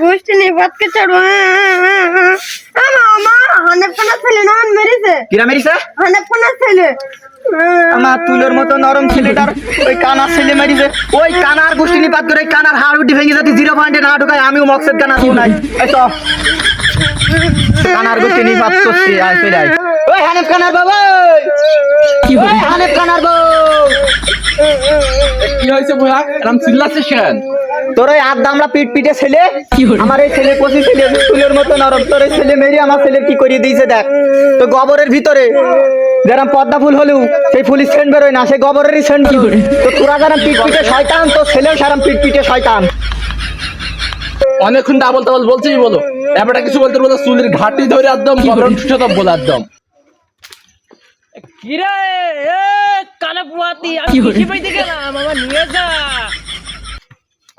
গোষ্ঠী নিপাত কে ছাড়ো আমা হানেফখানা ছেলে না মেরেছে কিরা মেরিছে হানেফখানা ছেলে আমার তুলোর মতো নরম ছেলেটার ওই কানার ছেলে মেরিছে ওই কানার গোষ্ঠী নিপাত করে কানার হাড় উঠি ভেঙে যাতে 0 পয়েন্টে না ঢোকায় আমিও মকসেদ কানা তো নাই এই তো কানার গোষ্ঠী নিপাত করছি আয় ফিরে আয় ওই হানেফ কানার বাবা কি ওই হানেফ কানার বউ কি হয়েছে ভয়া এরকম চিল্লাছিস কেন? তোর ওই আধ দামড়া পিট পিটে ছেলে আমার এই ছেলে কচি ছেলে তুলোর মতো নরম তোর এই ছেলে মেরে আমার ছেলে কি করিয়ে দিয়েছে দেখ তো গোবরের ভিতরে যেরকম পদ্মা ফুল হলেও সেই ফুলি সেন্ট বেরোয় না সেই গোবরেরই সেন্ট বেরোয় তো তোরা যেরকম পিট পিটে শয়তান তো ছেলেও সেরকম পিট পিটে শয়তান অনেকক্ষণ ডাবল টাবল বলছিস বলো এবারটা কিছু বলতে বলতে চুলের ঘাটি ধরে একদম গরম ঠুসে তো বলে একদম কিরে এ কানা বুয়াতি আমি কি পাইতে গেলাম আমার নিয়ে যা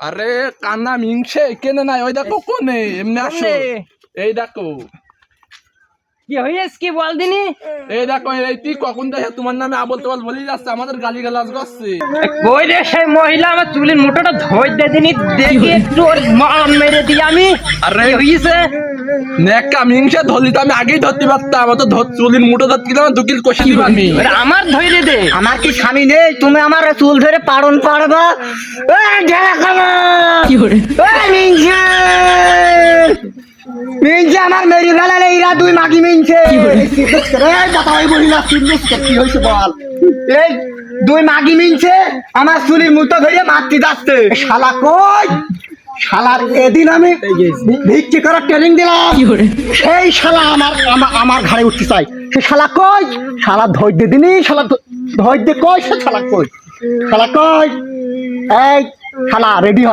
আরে কান্না মিংসে কেনে নাই ওই দেখো কোনে এমনি আসো এই দেখো কি হইছে কি বল দিনি এই দেখো এই তুই কখন দেখে তোমার নামে আবল তাবল বলেই যাচ্ছে আমাদের গালি গালাজ করছে কই রে সেই মহিলা আমার চুলের মুঠোটা ধরে দে দিনি দেখি একটু ওর মান মেরে দিই আমি আরে কি হইছে নেকা মিংসে ধরলি তো আমি আগেই ধরতে পারতাম আমার তো চুলির মুঠো ধরতে গেলাম 2 কিল কষে দিবা আমি ওরে আমার ধরে দে আমার কি স্বামী নেই তুমি আমার চুল ধরে পাড়ন পাড়বা এই ঢেলা খাবা কি করে এই মিংসে মিংসে আমার মেরি ফেলালে ইরা দুই মাগি মিংসে কি করে এই কথা ওই বলিলা সিরিয়াস কি হইছে বল এই দুই মাগি মিংসে আমার চুলির মুঠো ধরে মারতে যাচ্ছে শালা কই শালার এদিন আমি ভিক্ষি করার ট্রেনিং দিলাম সেই শালা আমার ঘাড়ে উঠতে চাই সে শালা কই শালা ধৈর্য দিনি শালা ধৈর্য কই সে শালা কই শালা কই এই শালা রেডি হ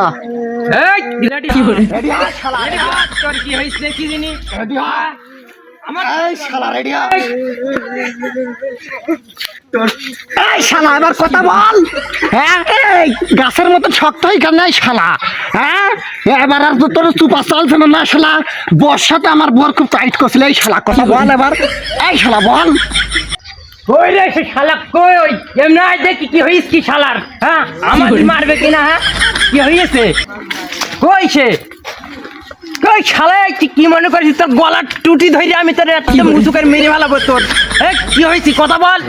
এই রেডি কি করে রেডি হ শালা রেডি তোর কি হইছে কি জানি রেডি হ আমার এই শালা রেডি হ এই শালা এবার কথা বল হ্যাঁ এই গাছের মতো শক্ত হয়ে কেন এই শালা হ্যাঁ এবার আর তো তোর চুপা চলছে না শালা বর্ষাতে আমার বর খুব টাইট করছিল এই শালা কথা বল এবার এই শালা বল কই রে সে শালা কই ওই এমনি আই দেখি কি হইছে কি শালার হ্যাঁ আমার মারবে কিনা হ্যাঁ কি হইছে কই সে কই শালা কি মনে করিস তোর গলা টুটি ধরে আমি তোর একদম মুসুকের মেরে ফেলাবো তোর কি হয়েছে কথা বল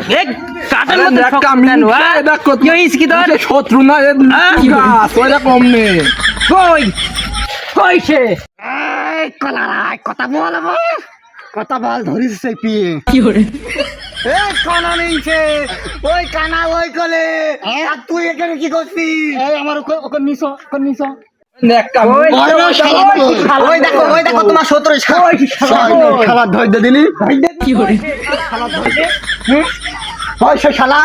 কাটার মধ্যে দেখো কি হয়েছে কি তোর শত্রু না কম নেই কই কই সে এই কলারাই কথা বল কথা বল ধরিস সেই পিয়ে কি করে এই কানা নিছে ওই কানা ওই কলে আর তুই এখানে কি করছিস এই আমার ওকে নিছো ওই দেখো তোমার শত্রু শালা ধৈর্য দিলি কি করে শালা ধৈর্য ওই সে শালা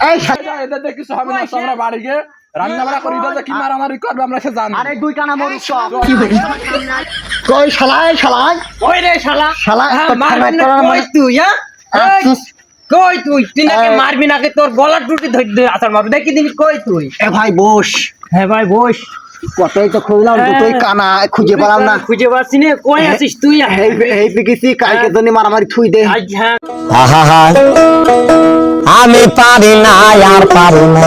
এই শালা এদের দেখি হবে না আমরা বাড়ি গিয়ে রান্না বাড়া করি দাদা কি মারামারি করবে আমরা সে জানি আরে দুই কানা মরুস কি করে কই শালা ওই রে শালা শালা কই তুই হ্যাঁ কই তুই নাকি মারবি নাকি তোর গলা টুটি ধরে আসার মারবি দেখি দিবি কই তুই এ ভাই বস হ্যাঁ ভাই বস কতই তো খুঁজলাম তুই কানা খুঁজে পেলাম না খুঁজে পাচ্ছি না কই আছিস তুই এই পিকেছি কালকে তো মারামারি থুই দে হ্যাঁ আমি পারি না আর পারি না